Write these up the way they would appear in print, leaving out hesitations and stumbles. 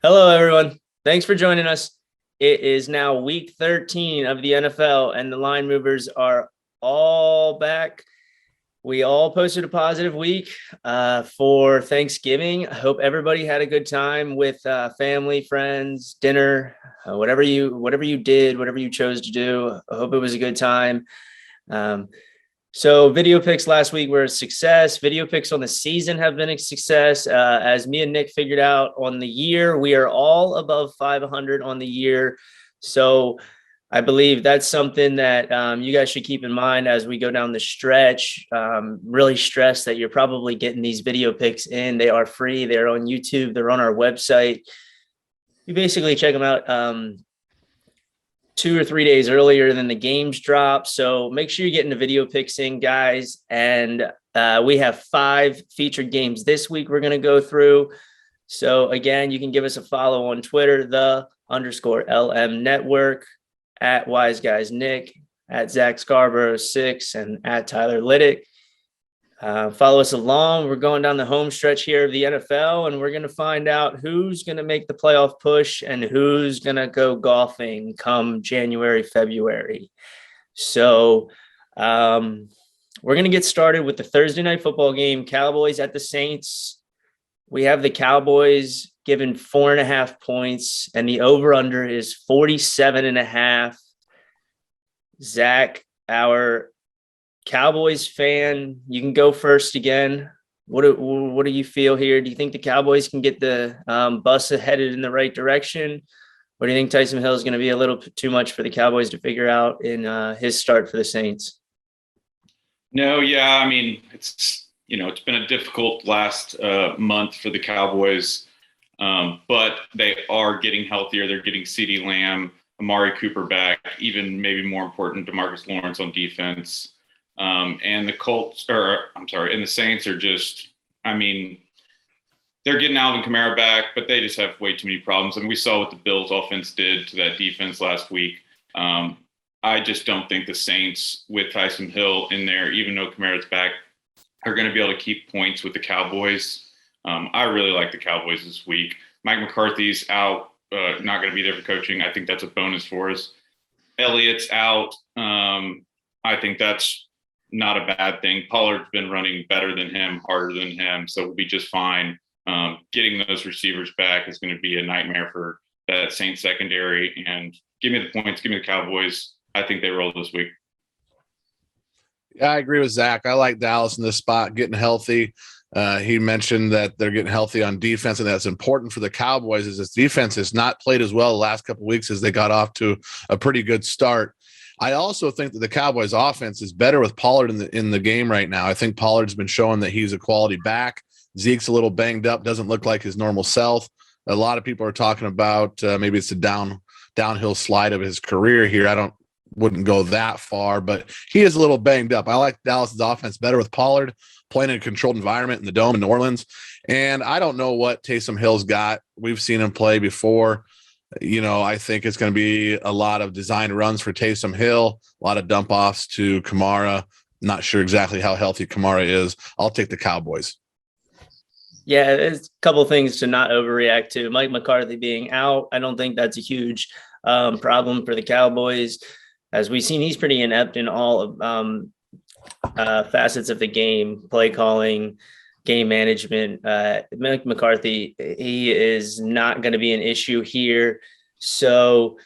Hello, everyone. Thanks for joining us. It is now week 13 of the NFL, and the line movers are all back. We all posted a positive week for Thanksgiving. I hope everybody had a good time with family, friends, dinner, whatever you did, whatever you chose to do. I hope it was a good time. So video picks last week were a success. Video picks on the season have been a success. As me and Nick figured out on the year, we are all above 500 on the year. So I believe that's something that you guys should keep in mind as we go down the stretch. Really stress that you're probably getting these video picks in. They are free. They're on YouTube. They're on our website. You basically check them out 2 or 3 days earlier than the games drop. So make sure you're getting the video picks in, guys. And we have 5 featured games this week we're going to go through. So again, you can give us a follow on Twitter, _LM Network, at Wise Guys Nick, at Zach Scarborough 6, and at Tyler Liddick. Follow us along. We're going down the home stretch here of the NFL, and we're going to find out who's going to make the playoff push and who's going to go golfing come January, February. So we're going to get started with the Thursday night football game, Cowboys at the Saints. We have the Cowboys given 4.5 points, and the over-under is 47.5. Zach, our Cowboys fan, you can go first again. What do you feel here? Do you think the Cowboys can get the bus headed in the right direction? Or do you think Taysom Hill is going to be a little too much for the Cowboys to figure out in his start for the Saints? No, yeah, I mean, it's been a difficult last month for the Cowboys, but they are getting healthier. They're getting CeeDee Lamb, Amari Cooper back, even maybe more important, DeMarcus Lawrence on defense. And the Saints are just, they're getting Alvin Kamara back, but they just have way too many problems. And we saw what the Bills offense did to that defense last week. I just don't think the Saints with Taysom Hill in there, even though Kamara's back, are going to be able to keep points with the Cowboys. I really like the Cowboys this week. Mike McCarthy's out, not going to be there for coaching. I think that's a bonus for us. Elliott's out. I think that's not a bad thing. Pollard's been running better than him, harder than him, so we'll be just fine. Getting those receivers back is going to be a nightmare for that Saints secondary. And give me the points, give me the Cowboys. I think they roll this week. Yeah, I agree with Zach. I like Dallas in this spot, getting healthy. He mentioned that they're getting healthy on defense, and that's important for the Cowboys. Is this defense has not played as well the last couple of weeks as they got off to a pretty good start. I also think that the Cowboys offense is better with Pollard in the game right now. I think Pollard's been showing that he's a quality back. Zeke's a little banged up, doesn't look like his normal self. A lot of people are talking about maybe it's a downhill slide of his career here. Wouldn't go that far, but he is a little banged up. I like Dallas's offense better with Pollard playing in a controlled environment in the Dome in New Orleans. And I don't know what Taysom Hill's got. We've seen him play before. I think it's going to be a lot of designed runs for Taysom Hill, a lot of dump offs to Kamara. Not sure exactly how healthy Kamara is. I'll take the Cowboys. Yeah, there's a couple of things to not overreact to. Mike McCarthy being out, I don't think that's a huge problem for the Cowboys. As we've seen, he's pretty inept in all of facets of the game, play calling, game management. Mike McCarthy, he is not going to be an issue here. So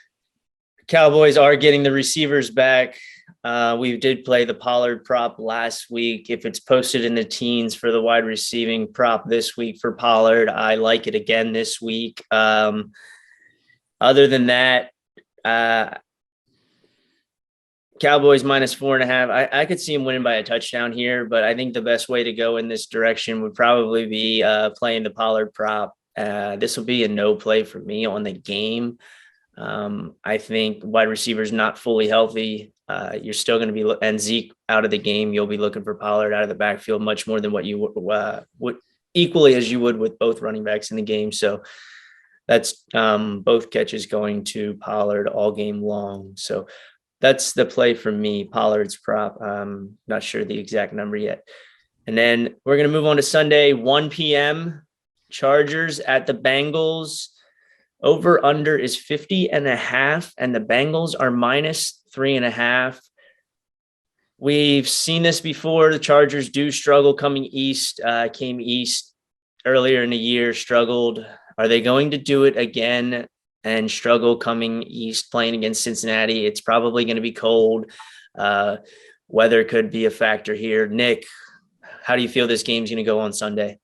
Cowboys are getting the receivers back. We did play the Pollard prop last week. If it's posted in the teens for the wide receiving prop this week for Pollard, I like it again this week. Other than that, Cowboys -4.5. I could see him winning by a touchdown here, but I think the best way to go in this direction would probably be playing the Pollard prop. This will be a no play for me on the game. I think wide receivers not fully healthy. You're still going to be and Zeke out of the game. You'll be looking for Pollard out of the backfield much more than what you would equally as you would with both running backs in the game. So that's both catches going to Pollard all game long. So that's the play for me, Pollard's prop. Not sure the exact number yet. And then we're going to move on to Sunday, 1 p.m. Chargers at the Bengals. Over under is 50.5, and the Bengals are -3.5. We've seen this before. The Chargers do struggle coming east, came east earlier in the year, struggled. Are they going to do it again and struggle coming east playing against Cincinnati? It's probably going to be cold. Weather could be a factor here. Nick, how do you feel this game's going to go on Sunday?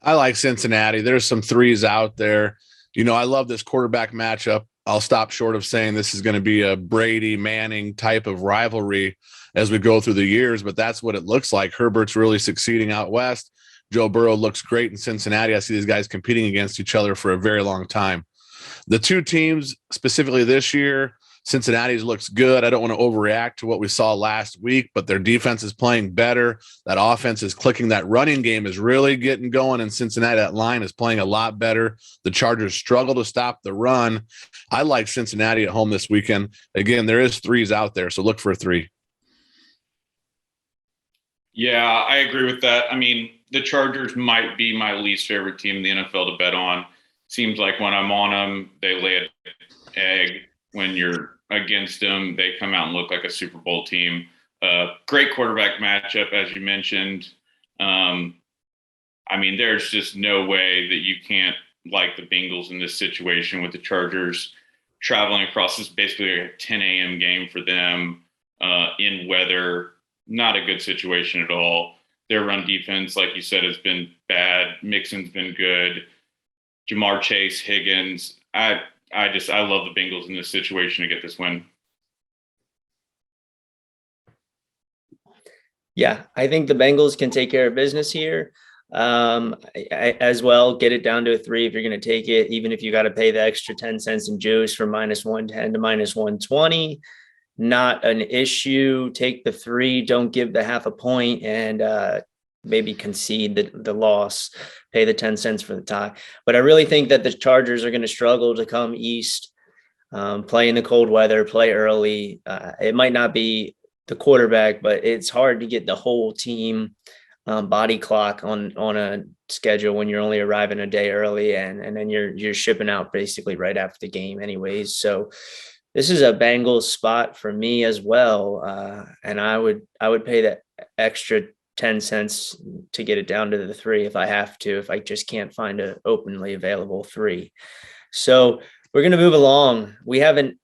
I like Cincinnati. There's some threes out there. I love this quarterback matchup. I'll stop short of saying this is going to be a Brady Manning type of rivalry as we go through the years, but that's what it looks like. Herbert's really succeeding out west. Joe Burrow looks great in Cincinnati. I see these guys competing against each other for a very long time. The two teams specifically this year, Cincinnati's looks good. I don't want to overreact to what we saw last week, but their defense is playing better. That offense is clicking. That running game is really getting going in Cincinnati. That line is playing a lot better. The Chargers struggle to stop the run. I like Cincinnati at home this weekend. Again, there is threes out there, so look for a three. Yeah, I agree with that. I mean, the Chargers might be my least favorite team in the NFL to bet on. Seems like when I'm on them, they lay an egg. When you're against them, they come out and look like a Super Bowl team. Great quarterback matchup, as you mentioned. I mean, there's just no way that you can't like the Bengals in this situation with the Chargers traveling across. This basically a 10 a.m. game for them in weather. Not a good situation at all. Their run defense, like you said, has been bad. Mixon's been good. Jamar Chase, Higgins. I love the Bengals in this situation to get this win. Yeah, I think the Bengals can take care of business here. As well, get it down to a 3 if you're going to take it, even if you got to pay the extra 10 cents in juice from -110 to -120. Not an issue. Take the 3, don't give the half a point, and maybe concede the loss, pay the 10 cents for the tie. But I really think that the Chargers are going to struggle to come east, play in the cold weather, play early. It might not be the quarterback, but it's hard to get the whole team body clock on a schedule when you're only arriving a day early, and then you're shipping out basically right after the game anyways. So this is a Bengals spot for me as well. And I would pay that extra 10 cents to get it down to the 3 if I have to, if I just can't find an openly available 3. So we're going to move along. We have an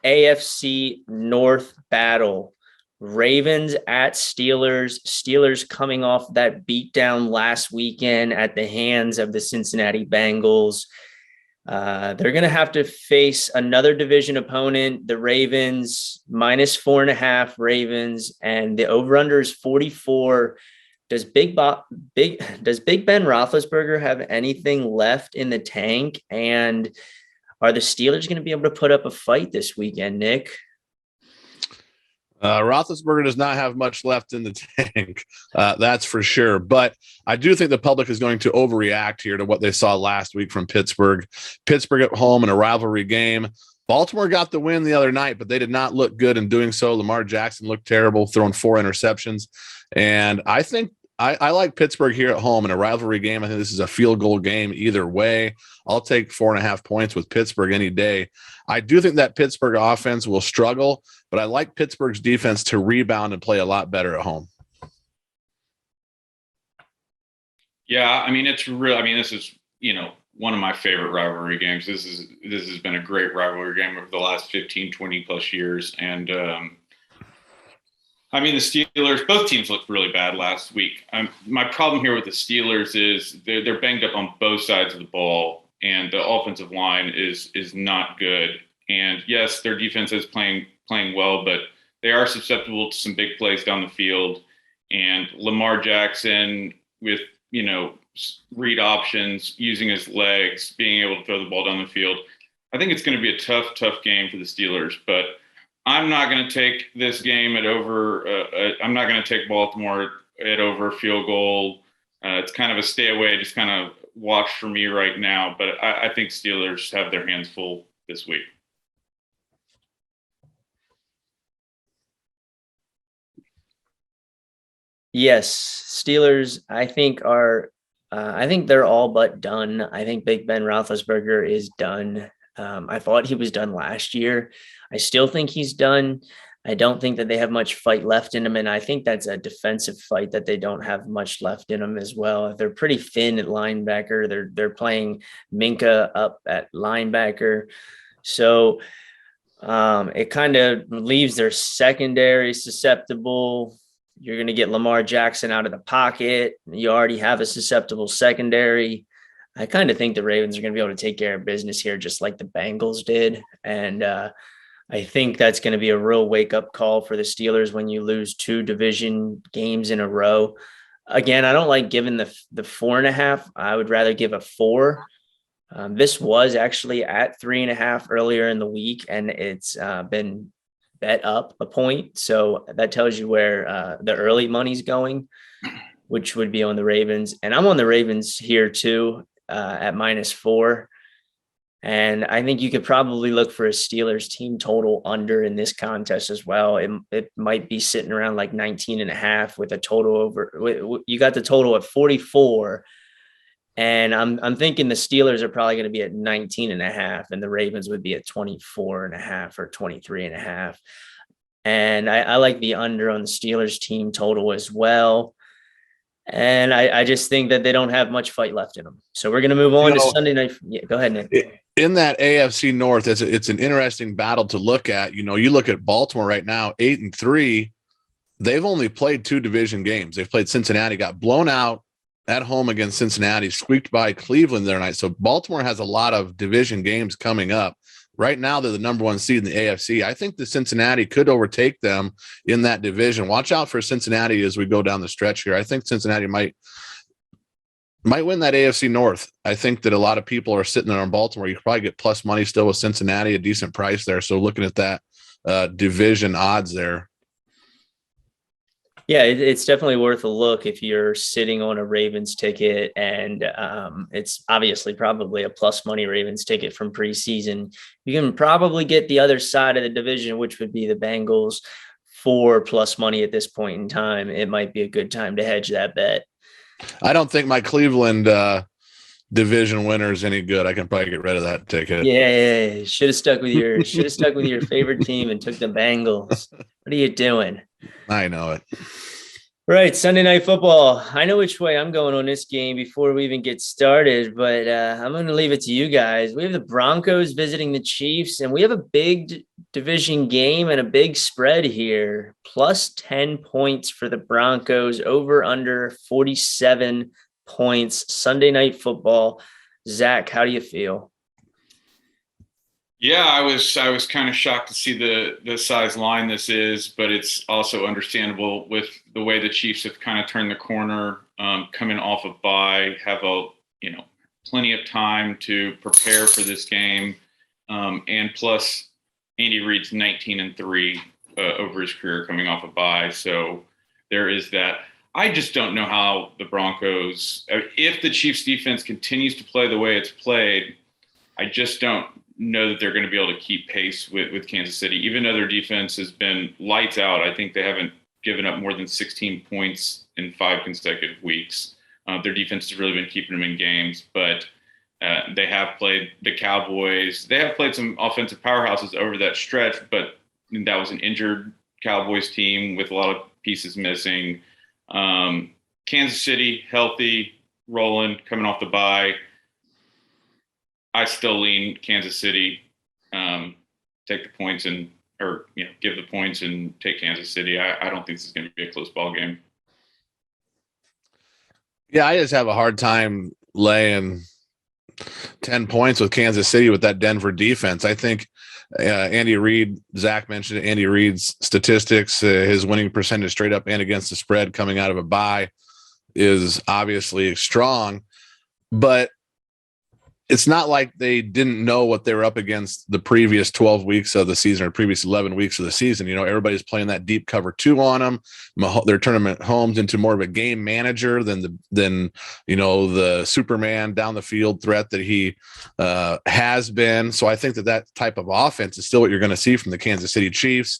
AFC North battle. Ravens at Steelers. Steelers coming off that beatdown last weekend at the hands of the Cincinnati Bengals. They're going to have to face another division opponent, the Ravens, -4.5 Ravens, and the over-under is 44. Does Big Ben Roethlisberger have anything left in the tank? And are the Steelers going to be able to put up a fight this weekend, Nick? Roethlisberger does not have much left in the tank. That's for sure. But I do think the public is going to overreact here to what they saw last week from Pittsburgh. Pittsburgh at home in a rivalry game. Baltimore got the win the other night, but they did not look good in doing so. Lamar Jackson looked terrible, throwing 4 interceptions. And I think I like Pittsburgh here at home in a rivalry game. I think this is a field goal game either way. I'll take 4.5 points with Pittsburgh any day. I do think that Pittsburgh offense will struggle, but I like Pittsburgh's defense to rebound and play a lot better at home. Yeah, I mean, it's real. I mean, this is, one of my favorite rivalry games. This has been a great rivalry game over the last 15, 20 plus years. And, I mean, the Steelers, both teams looked really bad last week. My problem here with the Steelers is they're banged up on both sides of the ball, and the offensive line is not good. And yes, their defense is playing well, but they are susceptible to some big plays down the field. And Lamar Jackson with, read options, using his legs, being able to throw the ball down the field. I think it's going to be a tough game for the Steelers, but I'm not going to take this game at over. I'm not going to take Baltimore at over field goal. It's kind of a stay away, just kind of watch for me right now. But I think Steelers have their hands full this week. Yes, Steelers, I think, are I think they're all but done. I think Big Ben Roethlisberger is done. I thought he was done last year. I still think he's done. I don't think that they have much fight left in them, and I think that's a defensive fight that they don't have much left in them as well. They're pretty thin at linebacker. They're playing Minka up at linebacker, so it kind of leaves their secondary susceptible. You're going to get Lamar Jackson out of the pocket. You already have a susceptible secondary. I kind of think the Ravens are going to be able to take care of business here, just like the Bengals did. And I think that's going to be a real wake-up call for the Steelers when you lose 2 division games in a row. Again, I don't like giving the 4.5. I would rather give a 4. This was actually at 3.5 earlier in the week, and it's been bet up a point. So that tells you where the early money's going, which would be on the Ravens. And I'm on the Ravens here too at -4. And I think you could probably look for a Steelers team total under in this contest as well. It might be sitting around like 19.5 with a total over. You got the total at 44. And I'm thinking the Steelers are probably going to be at 19.5 and the Ravens would be at 24.5 or 23.5. And I like the under on the Steelers team total as well. And I just think that they don't have much fight left in them. So we're going to move on to Sunday night. Yeah, go ahead, Nick. In that AFC North, it's an interesting battle to look at. You look at Baltimore right now, 8-3. They've only played 2 division games. They've played Cincinnati, got blown out at home against Cincinnati, squeaked by Cleveland the other night. So Baltimore has a lot of division games coming up. Right now, they're the number 1 seed in the AFC. I think the Cincinnati could overtake them in that division. Watch out for Cincinnati as we go down the stretch here. I think Cincinnati might win that AFC North. I think that a lot of people are sitting there on Baltimore. You could probably get plus money still with Cincinnati, a decent price there. So looking at that division odds there. Yeah, it's definitely worth a look if you're sitting on a Ravens ticket, and it's obviously probably a plus money Ravens ticket from preseason. You can probably get the other side of the division, which would be the Bengals, for plus money at this point in time. It might be a good time to hedge that bet. I don't think my Cleveland division winner is any good. I can probably get rid of that ticket. Yeah. Should have stuck with your favorite team and took the Bengals. What are you doing? I know it. Right, Sunday Night Football. I know which way I'm going on this game before we even get started, but I'm going to leave it to you guys. We have the Broncos visiting the Chiefs, and we have a big division game and a big spread here. Plus 10 points for the Broncos, over under 47 points. Sunday Night Football. Zach, how do you feel? Yeah, I was kind of shocked to see the size line this is, but it's also understandable with the way the Chiefs have kind of turned the corner, coming off of bye, have plenty of time to prepare for this game, and plus Andy Reid's 19-3 over his career coming off of bye, so there is that. I just don't know how the Broncos, if the Chiefs defense continues to play the way it's played, I just don't know that they're going to be able to keep pace with Kansas City, even though their defense has been lights out. I think they haven't given up more than 16 points in 5 consecutive weeks. Their defense has really been keeping them in games, but they have played the Cowboys. They have played some offensive powerhouses over that stretch, but that was an injured Cowboys team with a lot of pieces missing. Kansas City, healthy, rolling, coming off the bye. I still lean Kansas City, take the points give the points and take Kansas City. I don't think this is going to be a close ball game. Yeah, I just have a hard time laying 10 points with Kansas City with that Denver defense. I think Andy Reid, Zach mentioned Andy Reid's statistics, his winning percentage straight up and against the spread coming out of a bye is obviously strong, but it's not like they didn't know what they were up against the previous 12 weeks of the season or previous 11 weeks of the season. Everybody's playing that deep cover 2 on them. They're turning Mahomes into more of a game manager than the Superman down the field threat that he has been. So I think that type of offense is still what you're going to see from the Kansas City Chiefs.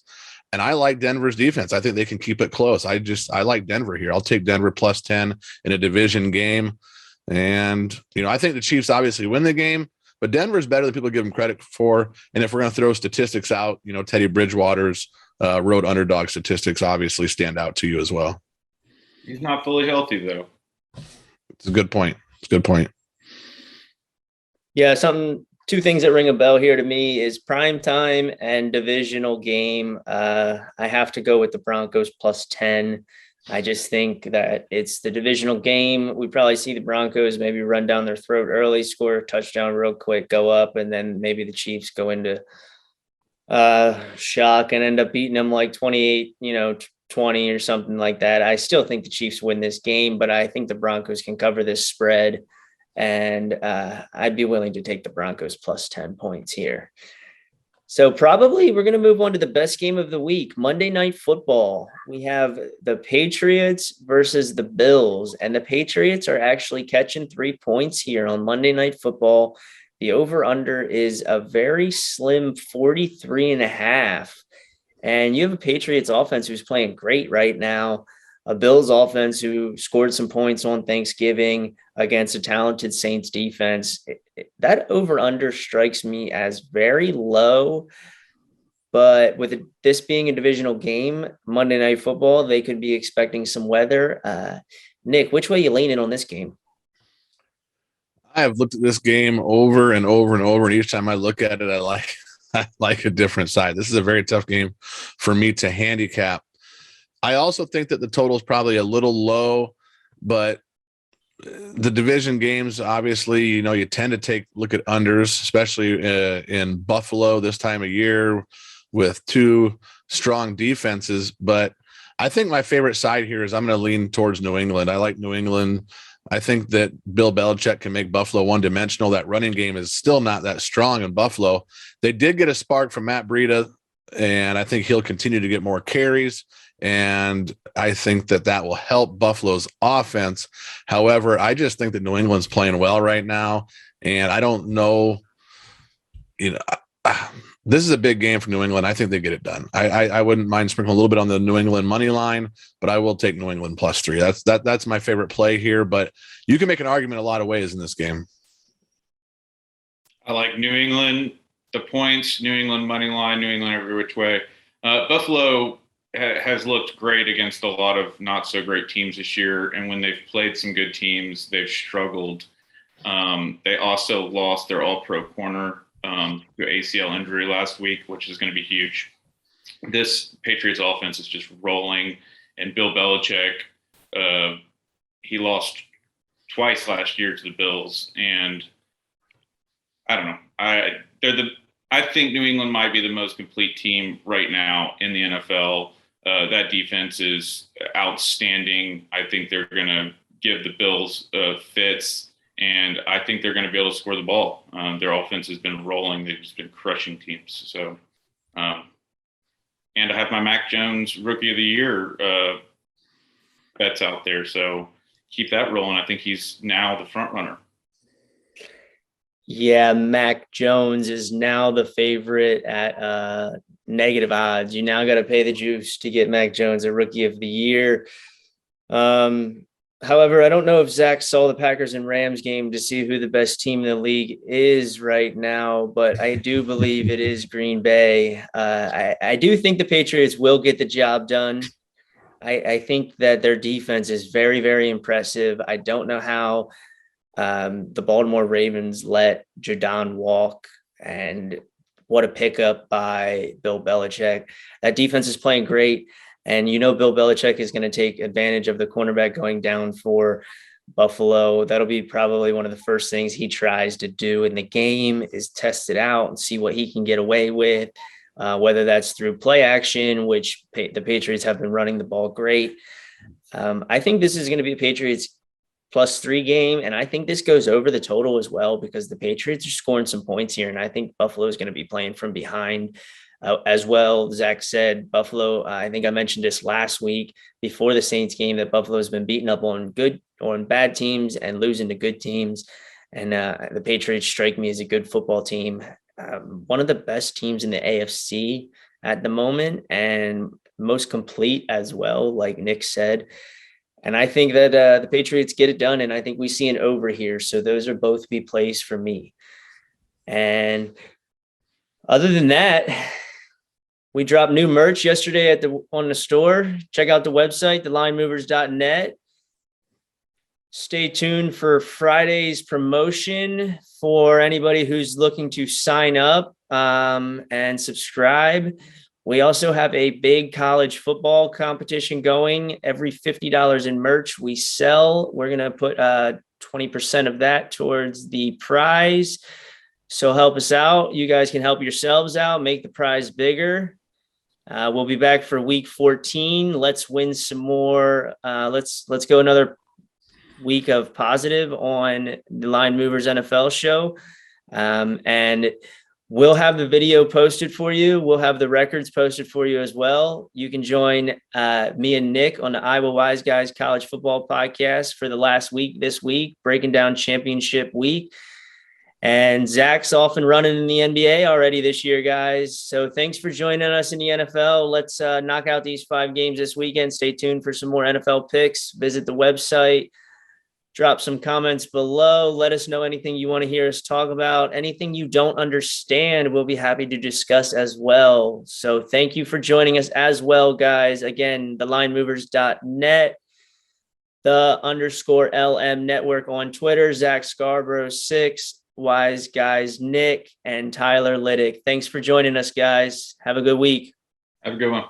And I like Denver's defense. I think they can keep it close. I like Denver here. I'll take Denver plus 10 in a division game. And, I think the Chiefs obviously win the game, but Denver's better than people give them credit for. And if we're going to throw statistics out, Teddy Bridgewater's road underdog statistics obviously stand out to you as well. He's not fully healthy, though. It's a good point. Yeah, two things that ring a bell here to me is prime time and divisional game. I have to go with the Broncos plus 10. I just think that it's the divisional game. We probably see the Broncos maybe run down their throat early, score a touchdown real quick, go up, and then maybe the Chiefs go into shock and end up beating them like 28, 20 or something like that. I still think the Chiefs win this game, but I think the Broncos can cover this spread. And I'd be willing to take the Broncos plus 10 points here. So probably we're going to move on to the best game of the week, Monday Night Football. We have the Patriots versus the Bills, and the Patriots are actually catching 3 points here on Monday Night Football. The over-under is a very slim 43.5. And you have a Patriots offense who's playing great right now, a Bills offense who scored some points on Thanksgiving against a talented Saints defense. That over-under strikes me as very low, but with this being a divisional game, Monday Night Football, they could be expecting some weather. Nick, which way are you leaning on this game? I have looked at this game over and over and over, and each time I look at it, I like a different side. This is a very tough game for me to handicap. I also think that the total is probably a little low, but the division games, obviously, you tend to look at unders, especially in Buffalo this time of year with two strong defenses. But I think my favorite side here is I'm going to lean towards New England. I like New England. I think that Bill Belichick can make Buffalo one-dimensional. That running game is still not that strong in Buffalo. They did get a spark from Matt Breida, and I think he'll continue to get more carries. And I think that will help Buffalo's offense. However, I just think that New England's playing well right now. And I don't know, this is a big game for New England. I think they get it done. I wouldn't mind sprinkling a little bit on the New England money line, but I will take New England plus 3. That's my favorite play here, but you can make an argument a lot of ways in this game. I like New England, the points, New England money line, New England every which way. Buffalo has looked great against a lot of not so great teams this year. And when they've played some good teams, they've struggled. They also lost their all-pro corner to ACL injury last week, which is going to be huge. This Patriots offense is just rolling, and Bill Belichick, he lost twice last year to the Bills. And I don't know. I think New England might be the most complete team right now in the NFL. That defense is outstanding. I think they're going to give the Bills fits, and I think they're going to be able to score the ball. Their offense has been rolling. They've just been crushing teams. So, and I have my Mac Jones Rookie of the Year bets out there. So keep that rolling. I think he's now the front runner. Yeah, Mac Jones is now the favorite at negative odds. You now got to pay the juice to get Mac Jones a Rookie of the Year. However, I don't know if Zach saw the Packers and Rams game to see who the best team in the league is right now, but I do believe it is Green Bay. I do think the Patriots will get the job done. I think that their defense is very, very impressive. I don't know how the Baltimore Ravens let Jadon walk, and what a pickup by Bill Belichick. That defense is playing great. And Bill Belichick is going to take advantage of the cornerback going down for Buffalo. That'll be probably one of the first things he tries to do in the game is test it out and see what he can get away with, whether that's through play action, which the Patriots have been running the ball great. I think this is going to be a Patriots plus 3 game. And I think this goes over the total as well, because the Patriots are scoring some points here. And I think Buffalo is going to be playing from behind as well. Zach said Buffalo, I think I mentioned this last week before the Saints game, that Buffalo has been beaten up on bad teams and losing to good teams. And the Patriots strike me as a good football team. One of the best teams in the AFC at the moment, and most complete as well, like Nick said. And I think that the Patriots get it done, and I think we see an over here. So those are both be plays for me. And other than that, we dropped new merch yesterday on the store. Check out the website, thelinemovers.net. Stay tuned for Friday's promotion for anybody who's looking to sign up and subscribe. We also have a big college football competition going. Every $50 in merch we sell, we're going to put 20% of that towards the prize. So help us out. You guys can help yourselves out, make the prize bigger. We'll be back for week 14. Let's win some more. Let's go another week of positive on the Line Movers NFL show. And we'll have the video posted for you. We'll have the records posted for you as well. You can join me and Nick on the Iowa Wise Guys College Football Podcast for the last week this week, breaking down championship week. And Zach's off and running in the NBA already this year, guys. So thanks for joining us in the NFL. Let's knock out these 5 games this weekend. Stay tuned for some more NFL picks. Visit the website. Drop some comments below. Let us know anything you want to hear us talk about. Anything you don't understand, we'll be happy to discuss as well. So thank you for joining us as well, guys. Again, thelinemovers.net, _LM network on Twitter, Zach Scarborough 6, Wise Guys Nick, and Tyler Liddick. Thanks for joining us, guys. Have a good week. Have a good one.